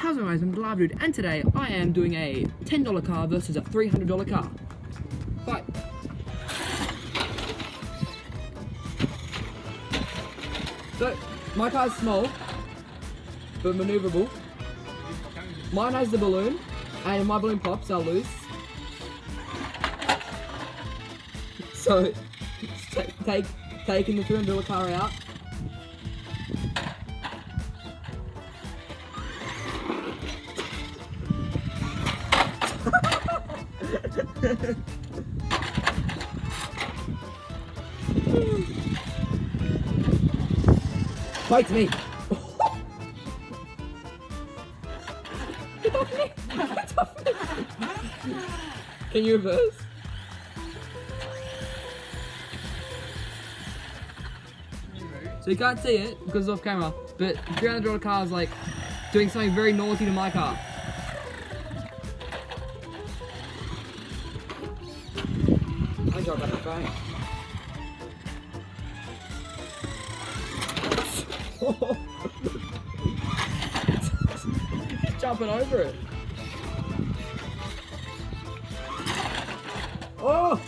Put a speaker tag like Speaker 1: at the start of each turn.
Speaker 1: How's it guys, I'm Glavdude, and today I am doing a $10 car versus a $300 car. Fight! So, my car's small, but maneuverable. Mine has the balloon, and if my balloon pops, I'll lose. So, taking the $300 car out. Fight me! Get off me! Get off me! Can you reverse? So you can't see it because it's off camera, but the $300 car is like doing something very naughty to my car. I dropped that phone. He's jumping over it. Oh!